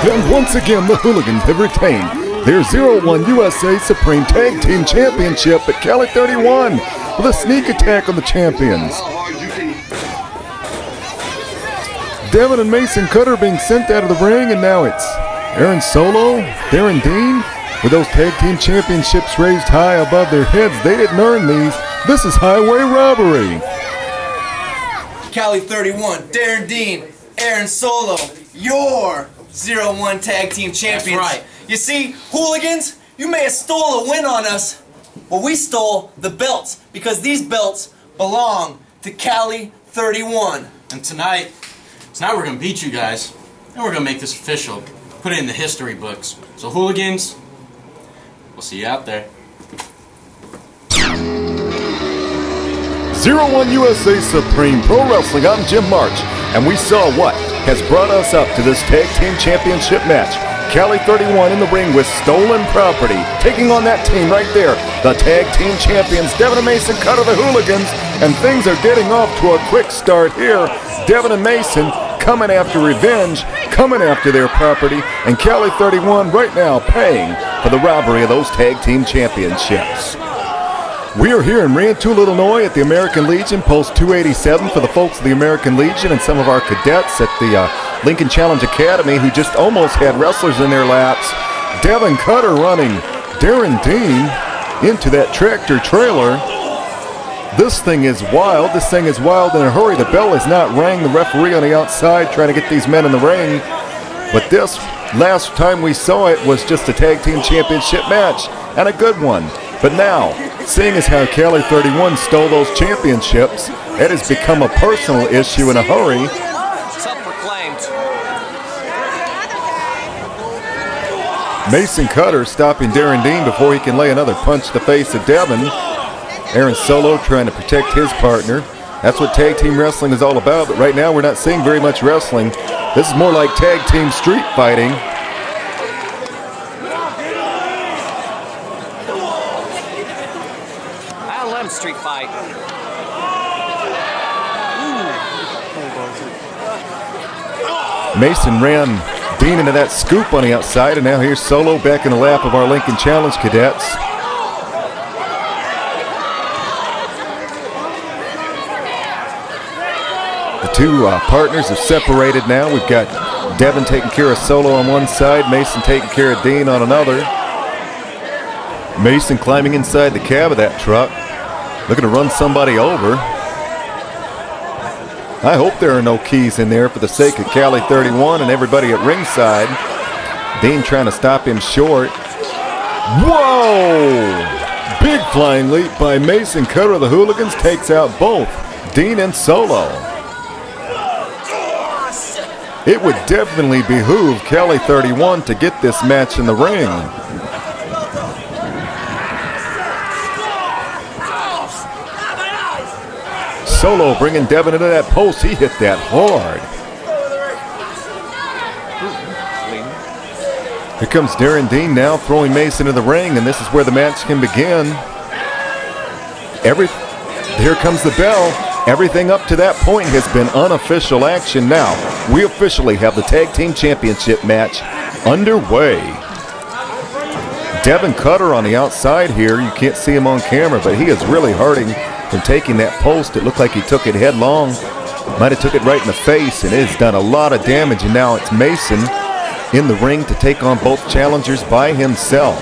And once again, the Hooligans have retained their Zero-1 USA Supreme Tag Team Championship at Cali 31 with a sneak attack on the champions. Devin and Mason Cutter being sent out of the ring, and now it's Aaron Solo, Darren Dean, with those tag team championships raised high above their heads. They didn't earn these. This is highway robbery. Cali 31, Darren Dean, Aaron Solo, your Zero-1 Tag Team Champions. That's right. You see, Hooligans, you may have stole a win on us, but we stole the belts because these belts belong to Cali 31. And tonight we're going to beat you guys, and we're going to make this official, put it in the history books. So Hooligans, we'll see you out there. Zero-1 USA Supreme Pro Wrestling, I'm Jim March, and we saw what has brought us up to this Tag Team Championship match. Cali 31 in the ring with stolen property, taking on that team right there, the Tag Team Champions, Devin and Mason Cutter, the Hooligans, and things are getting off to a quick start here. Devin and Mason coming after revenge, coming after their property, and Cali 31 right now paying for the robbery of those Tag Team Championships. We are here in Rantoul, Illinois at the American Legion, Post 287 for the folks of the American Legion and some of our cadets at the Lincoln Challenge Academy who just almost had wrestlers in their laps. Devin Cutter running Darren Dean into that tractor trailer. This thing is wild. This thing is wild in a hurry. The bell has not rang. The referee on the outside trying to get these men in the ring. But this, last time we saw it, was just a Tag Team Championship match, and a good one. But now, seeing as how Cali 31 stole those championships, it has become a personal issue in a hurry. Self-proclaimed. Mason Cutter stopping Darren Dean before he can lay another punch to the face of Devin. Aaron Solo trying to protect his partner. That's what tag team wrestling is all about, but right now we're not seeing very much wrestling. This is more like tag team street fighting. I'll let him street fight. Mason ran Dean into that scoop on the outside, and now here's Solo back in the lap of our Lincoln Challenge cadets. The two partners have separated now. We've got Devin taking care of Solo on one side, Mason taking care of Dean on another. Mason climbing inside the cab of that truck, looking to run somebody over. I hope there are no keys in there for the sake of Cali 31 and everybody at ringside. Dean trying to stop him short. Whoa! Big flying leap by Mason Cutter of the Hooligans takes out both Dean and Solo. It would definitely behoove Cali 31 to get this match in the ring. Solo bringing Devin into that post. He hit that hard. Here comes Darren Dean now throwing Mason into the ring, and this is where the match can begin. Here comes the bell. Everything up to that point has been unofficial action. Now, we officially have the Tag Team Championship match underway. Devin Cutter on the outside here. You can't see him on camera, but he is really hurting from taking that post. It looked like he took it headlong. Might have took it right in the face, and it has done a lot of damage. And now it's Mason in the ring to take on both challengers by himself.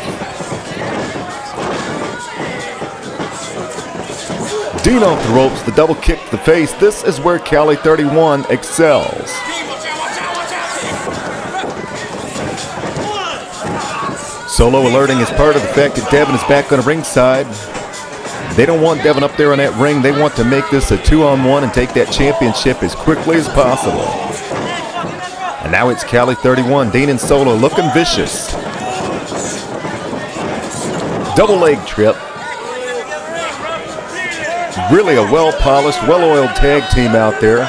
Dean off the ropes, the double kick to the face. This is where Cali 31 excels. Solo alerting as part of the fact that Devin is back on the ringside. They don't want Devin up there in that ring. They want to make this a 2-on-1 and take that championship as quickly as possible. And now it's Cali 31. Dean and Solo looking vicious. Double leg trip. Really a well-polished, well-oiled tag team out there.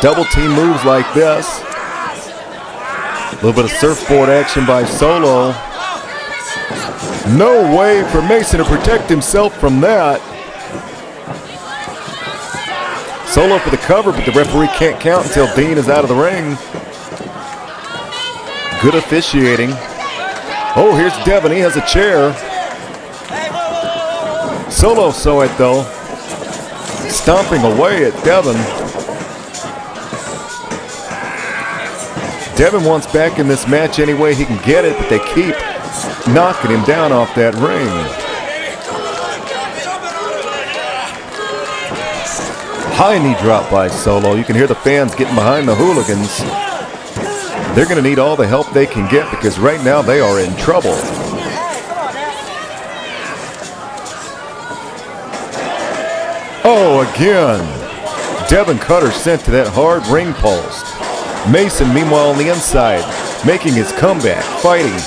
Double team moves like this. A little bit of surfboard action by Solo. No way for Mason to protect himself from that. Solo for the cover, but the referee can't count until Dean is out of the ring. Good officiating. Oh, here's Devin. He has a chair. Solo saw it, though. Stomping away at Devin. Devin wants back in this match any way he can get it, but they keep knocking him down off that ring. High knee drop by Solo. You can hear the fans getting behind the Hooligans. They're going to need all the help they can get because right now they are in trouble. Oh, again. Devin Cutter sent to that hard ring post. Mason, meanwhile, on the inside, making his comeback, fighting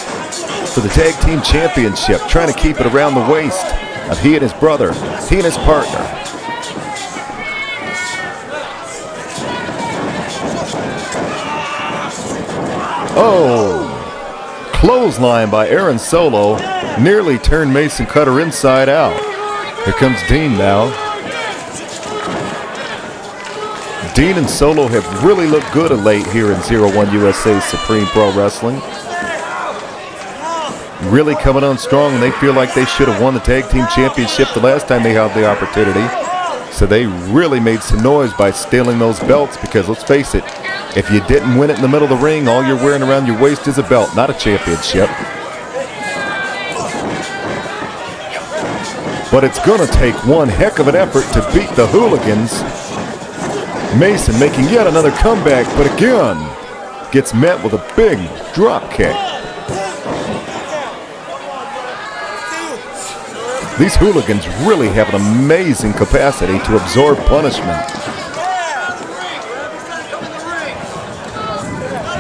for the tag team championship, trying to keep it around the waist of he and his brother, he and his partner. Oh, clothesline by Aaron Solo, nearly turned Mason Cutter inside out. Here comes Dean now. Dean and Solo have really looked good of late here in 0-1 USA Supreme Pro Wrestling. Really coming on strong, and they feel like they should have won the tag team championship the last time they had the opportunity. So they really made some noise by stealing those belts because let's face it, if you didn't win it in the middle of the ring, all you're wearing around your waist is a belt, not a championship. But it's going to take one heck of an effort to beat the Hooligans. Mason making yet another comeback, but again, gets met with a big drop kick. These Hooligans really have an amazing capacity to absorb punishment.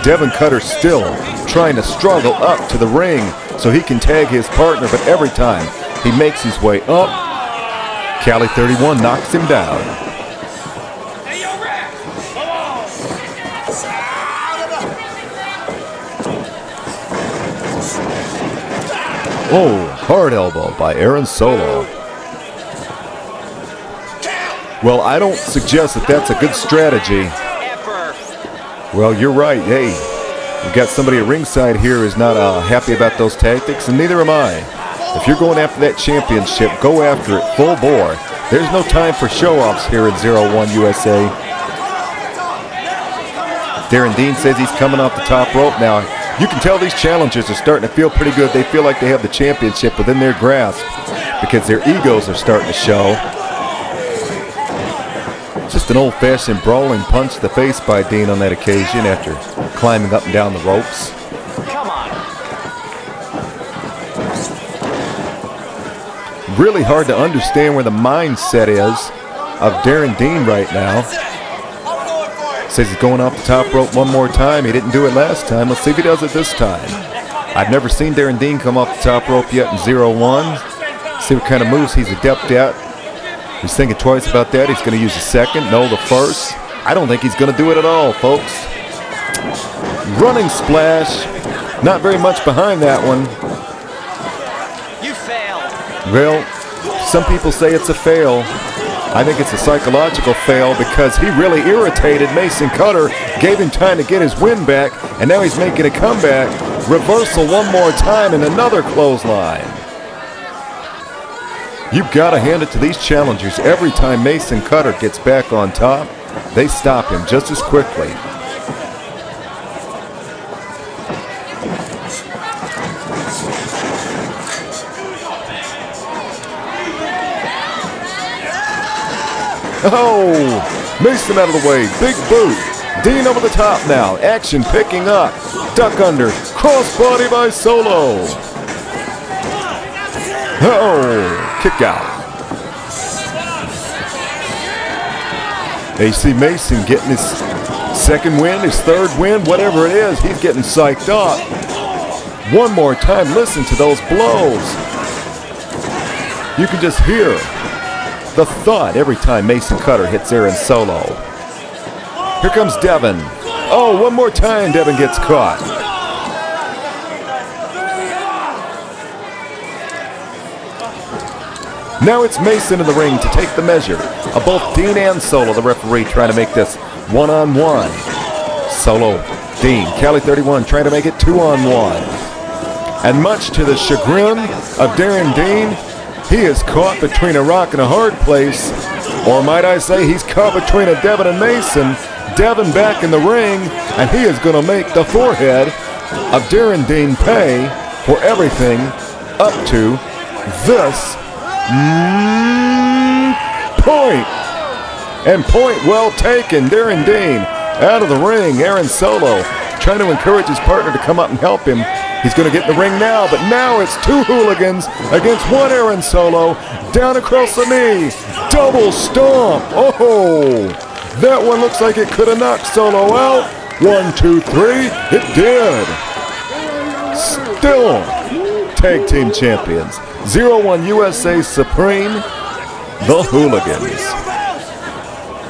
Devin Cutter still trying to struggle up to the ring so he can tag his partner, but every time he makes his way up, Cali 31 knocks him down. Oh, hard elbow by Aaron Solo. Well, I don't suggest that that's a good strategy. Well, you're right. Hey, we've got somebody at ringside here who's not happy about those tactics, and neither am I. If you're going after that championship, go after it full bore. There's no time for show-offs here in 0-1 USA. Darren Dean says he's coming off the top rope now. You can tell these challengers are starting to feel pretty good. They feel like they have the championship within their grasp because their egos are starting to show. Just an old-fashioned brawling punch to the face by Dean on that occasion after climbing up and down the ropes. Come on. Really hard to understand where the mindset is of Darren Dean right now. Says he's going off the top rope one more time. He didn't do it last time. Let's see if he does it this time. I've never seen Darren Dean come off the top rope yet in 0-1. See what kind of moves he's adept at. He's thinking twice about that. He's going to use the second. No, the first. I don't think he's going to do it at all, folks. Running splash. Not very much behind that one. You failed. Well, some people say it's a fail. I think it's a psychological fail because he really irritated Mason Cutter, gave him time to get his win back, and now he's making a comeback. Reversal one more time and another clothesline. You've got to hand it to these challengers. Every time Mason Cutter gets back on top, they stop him just as quickly. Oh, Mason out of the way, big boot. Dean over the top now, action picking up. Duck under, crossbody by Solo. Oh, kick out. They see Mason getting his second win, his third win, whatever it is, he's getting psyched up. One more time, listen to those blows. You can just hear the thud every time Mason Cutter hits Aaron Solo. Here comes Devin. Oh, one more time Devin gets caught. Now it's Mason in the ring to take the measure of both Dean and Solo, the referee trying to make this one-on-one. Solo Dean, Cali 31, trying to make it 2-on-1. And much to the chagrin of Darren Dean, he is caught between a rock and a hard place. Or might I say, he's caught between a Devin and Mason. Devin back in the ring, and he is going to make the forehead of Darren Dean pay for everything up to this point. And point well taken. Darren Dean out of the ring. Aaron Solo trying to encourage his partner to come up and help him. He's going to get in the ring now, but now it's two Hooligans against one Aaron Solo. Down across the knee. Double stomp. Oh, that one looks like it could have knocked Solo out. 1, 2, 3. It did. Still tag team champions. 0-1 USA Supreme, the Hooligans.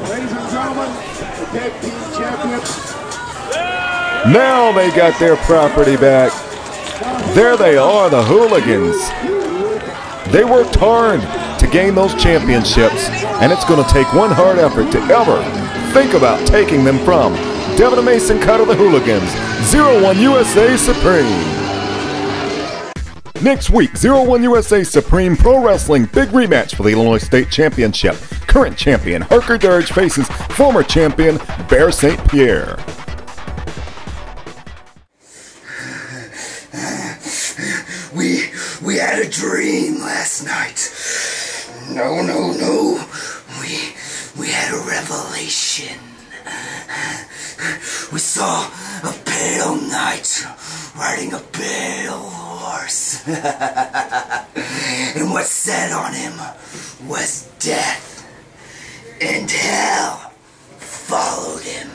Ladies and gentlemen, the tag team champions. Now they got their property back. There they are, the Hooligans. They worked hard to gain those championships, and it's going to take one hard effort to ever think about taking them from Devin and Mason Cutter, the Hooligans, 0-1 USA Supreme. Next week, 0-1 USA Supreme Pro Wrestling big rematch for the Illinois State Championship. Current champion Harker Dirge faces former champion Bear St. Pierre. We had a dream last night. No. We had a revelation. We saw a pale knight riding a pale horse. And what sat on him was death. And hell followed him.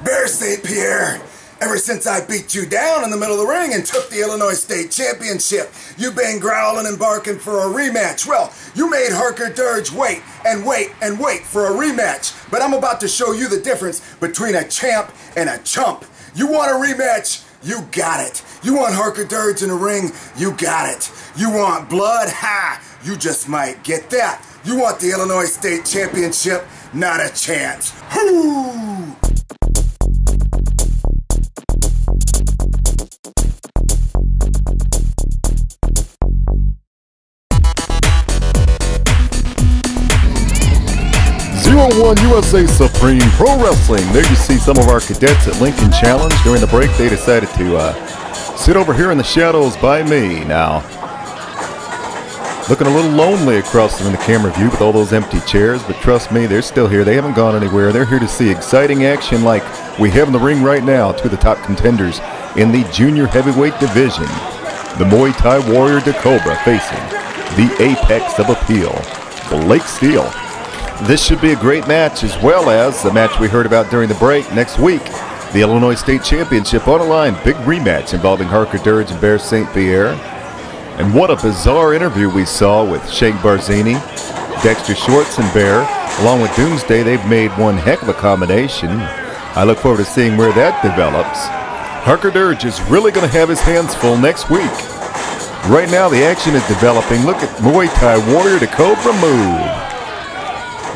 Bear St. Pierre, ever since I beat you down in the middle of the ring and took the Illinois State Championship, you've been growling and barking for a rematch. Well, you made Harker Dirge wait and wait and wait for a rematch. But I'm about to show you the difference between a champ and a chump. You want a rematch? You got it. You want Harker Dirge in the ring? You got it. You want blood? Ha! You just might get that. You want the Illinois State Championship? Not a chance. Hoo! Zero-1 USA Supreme Pro Wrestling. There you see some of our cadets at Lincoln Challenge. During the break, they decided to sit over here in the shadows by me. Now, looking a little lonely across from the camera view with all those empty chairs, but trust me, they're still here. They haven't gone anywhere. They're here to see exciting action like we have in the ring right now. Two of the top contenders in the junior heavyweight division. The Muay Thai warrior DaCobra facing the apex of appeal, Blake Steele. This should be a great match, as well as the match we heard about during the break next week. The Illinois State Championship on the line. Big rematch involving Harker Dirge and Bear St. Pierre. And what a bizarre interview we saw with Shank Barzini, Dexter, Schwartz, and Bear. Along with Doomsday, they've made one heck of a combination. I look forward to seeing where that develops. Harker Dirge is really going to have his hands full next week. Right now, the action is developing. Look at Muay Thai warrior DaCobra move.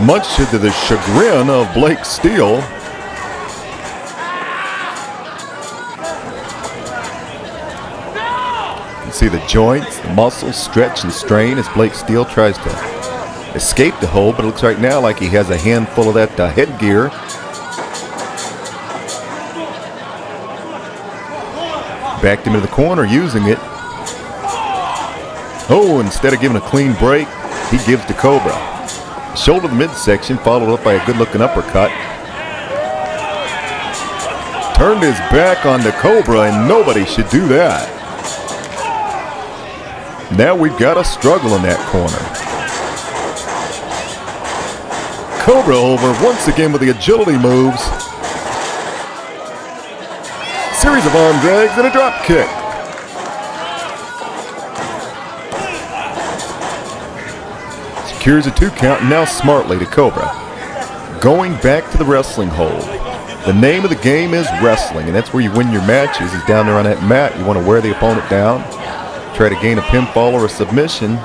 Much to the chagrin of Blake Steele. You can see the joints, the muscles stretch and strain as Blake Steele tries to escape the hold, but it looks right now like he has a handful of that headgear. Backed him into the corner using it. Oh, instead of giving a clean break, he gives DaCobra. Shoulder to midsection, followed up by a good-looking uppercut. Turned his back on DaCobra, and nobody should do that. Now we've got a struggle in that corner. Cobra over once again with the agility moves. Series of arm drags and a drop kick. Secures a 2 count, and now smartly to Cobra. Going back to the wrestling hold. The name of the game is wrestling, and that's where you win your matches, is down there on that mat. You want to wear the opponent down. try to gain a pinfall or a submission.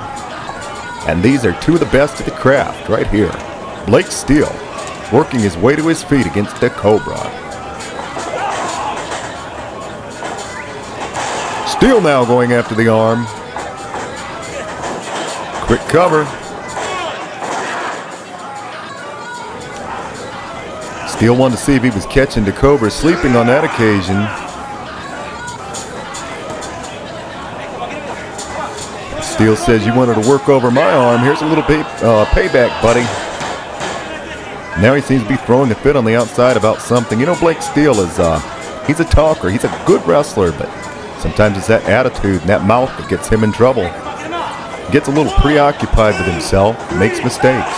And these are two of the best of the craft right here. Blake Steele working his way to his feet against DaCobra. Steele now going after the arm. Quick cover. Steele wanted to see if he was catching DaCobra sleeping on that occasion. Steele says, you wanted to work over my arm. Here's a little payback, buddy. Now he seems to be throwing a fit on the outside about something. You know, Blake Steele is, he's a talker. He's a good wrestler, but sometimes it's that attitude and that mouth that gets him in trouble. He gets a little preoccupied with himself, makes mistakes.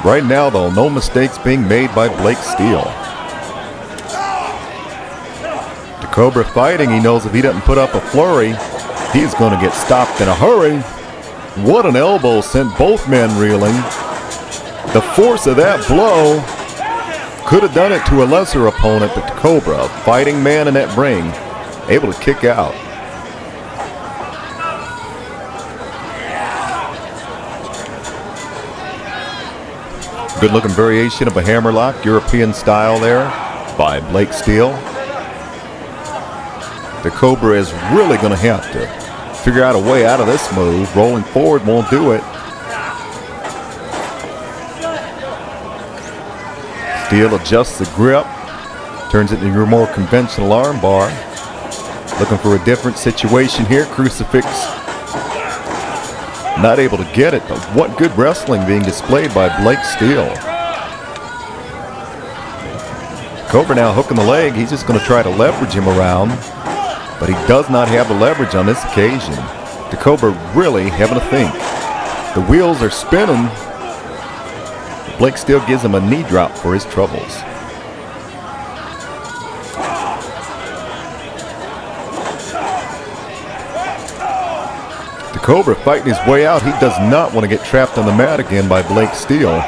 Right now, though, no mistakes being made by Blake Steele. DaCobra fighting. He knows if he doesn't put up a flurry, he's going to get stopped in a hurry. What an elbow sent both men reeling. The force of that blow could have done it to a lesser opponent, but DaCobra, fighting man in that ring, able to kick out. Good looking variation of a hammerlock, European style there by Blake Steele. DaCobra is really going to have to figure out a way out of this move. Rolling forward won't do it. Steele adjusts the grip, turns it into your more conventional arm bar. Looking for a different situation here. Crucifix not able to get it, but what good wrestling being displayed by Blake Steele. Cobra now hooking the leg. He's just going to try to leverage him around, but he does not have the leverage on this occasion. DaCobra really having to think. The wheels are spinning. Blake Steele gives him a knee drop for his troubles. DaCobra fighting his way out. He does not want to get trapped on the mat again by Blake Steele,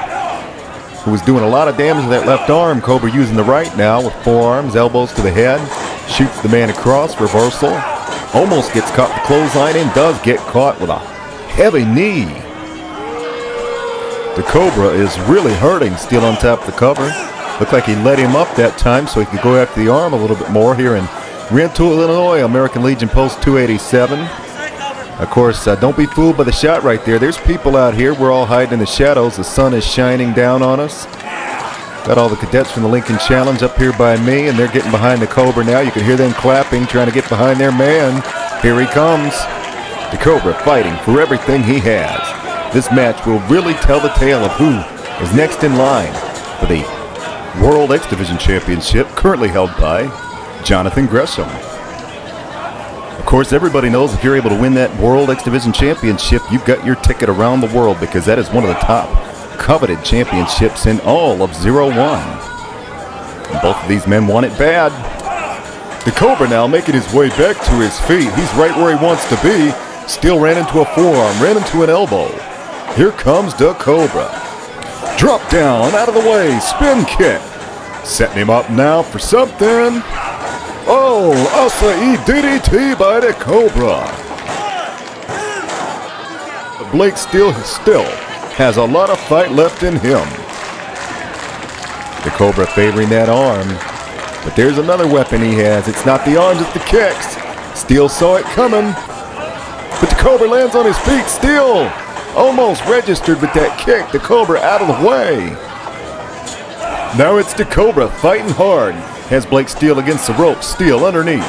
who was doing a lot of damage to that left arm. Cobra using the right now with forearms, elbows to the head. Shoots the man across, reversal. Almost gets caught the clothesline and does get caught with a heavy knee. DaCobra is really hurting. Steele on top of the cover. Looked like he let him up that time so he could go after the arm a little bit more here in Rantoul, Illinois, American Legion Post 287. Of course, don't be fooled by the shot right there. There's people out here. We're all hiding in the shadows. The sun is shining down on us. Got all the cadets from the Lincoln Challenge up here by me, and they're getting behind DaCobra now. You can hear them clapping, trying to get behind their man. Here he comes. DaCobra fighting for everything he has. This match will really tell the tale of who is next in line for the World X Division Championship, currently held by Jonathan Gresham. Of course, everybody knows if you're able to win that World X Division Championship, you've got your ticket around the world, because that is one of the top coveted championships in all of Zero-1. And both of these men want it bad. DaCobra now making his way back to his feet. He's right where he wants to be. Steele ran into a forearm, ran into an elbow. Here comes DaCobra. Drop down, out of the way, spin kick. Setting him up now for something. Oh, Acai DDT by DaCobra. Blake Steele still has a lot of fight left in him. DaCobra favoring that arm. But there's another weapon he has. It's not the arms, it's the kicks. Steele saw it coming. But DaCobra lands on his feet. Steele almost registered with that kick. DaCobra out of the way. Now it's DaCobra fighting hard. Has Blake Steele against the ropes. Steele underneath.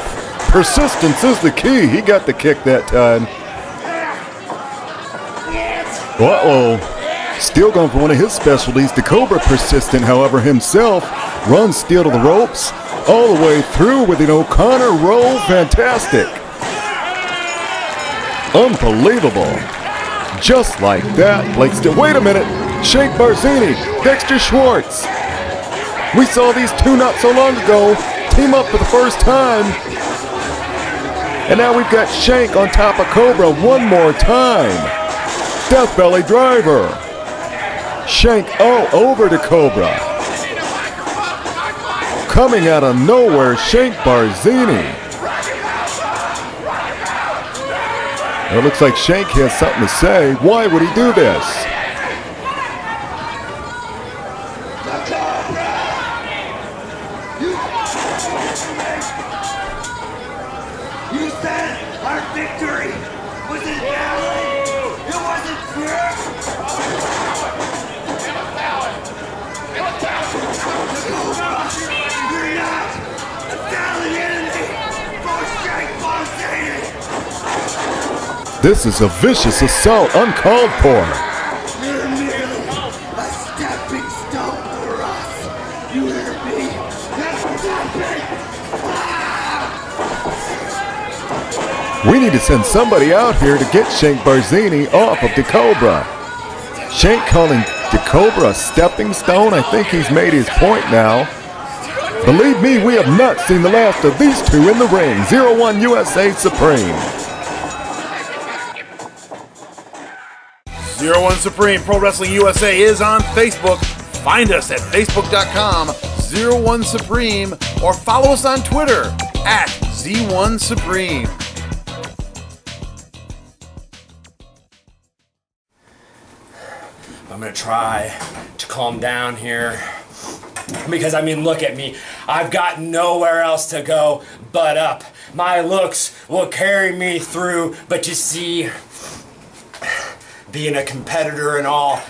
Persistence is the key. He got the kick that time. Uh-oh. Steele going for one of his specialties. DaCobra persistent, however, himself. Runs Steele to the ropes. All the way through with an O'Connor roll. Fantastic. Unbelievable. Just like that. Blake Steele. Wait a minute. Shank Barzini. Dexter Schwartz. We saw these two not so long ago team up for the first time. And now we've got Shank on top of Cobra one more time. Death Belly Driver. Shank all over DaCobra. Coming out of nowhere, Shank Barzini. It looks like Shank has something to say. Why would he do this? You said our victory was in Cali. It wasn't fair. You're not a Cali enemy for Shank Barzini. This is a vicious assault, uncalled for. You're merely a stepping stone for us. You hear me? That's stepping. We need to send somebody out here to get Shank Barzini off of DaCobra. Shank calling DaCobra a stepping stone? I think he's made his point now. Believe me, we have not seen the last of these two in the ring. 0-1 USA Supreme. 0-1 Supreme Pro Wrestling USA is on Facebook. Find us at facebook.com/01 Supreme or follow us on Twitter at Z1 Supreme. I'm gonna try to calm down here because, I mean, look at me. I've got nowhere else to go but up. My looks will carry me through, but you see, being a competitor and all,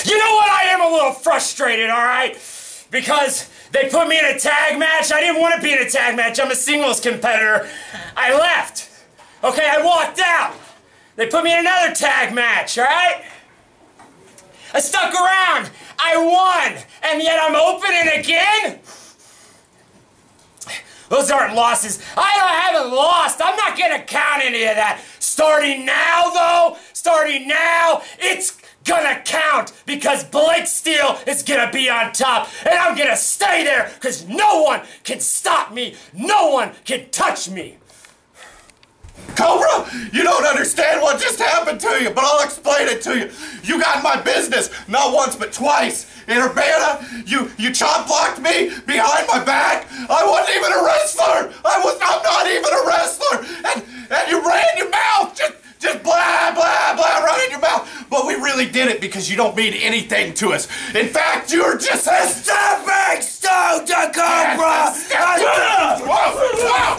you know what? I am a little frustrated, all right? Because they put me in a tag match. I didn't want to be in a tag match. I'm a singles competitor. I left. Okay, I walked out. They put me in another tag match, all right? I stuck around. I won. And yet I'm opening again? Those aren't losses. I haven't lost. I'm not going to count any of that. Starting now, though, it's going to count because Blake Steele is going to be on top. And I'm going to stay there because no one can stop me. No one can touch me. Cobra, you don't understand what just happened to you, but I'll explain it to you. You got in my business, not once but twice. In Urbana, you chop blocked me behind my back. I wasn't even a wrestler. I'm not even a wrestler. And you ran your mouth, just blah, blah, blah, right in your mouth. But we really did it because you don't mean anything to us. In fact, you're just a stepping stone to Cobra. Whoa, whoa.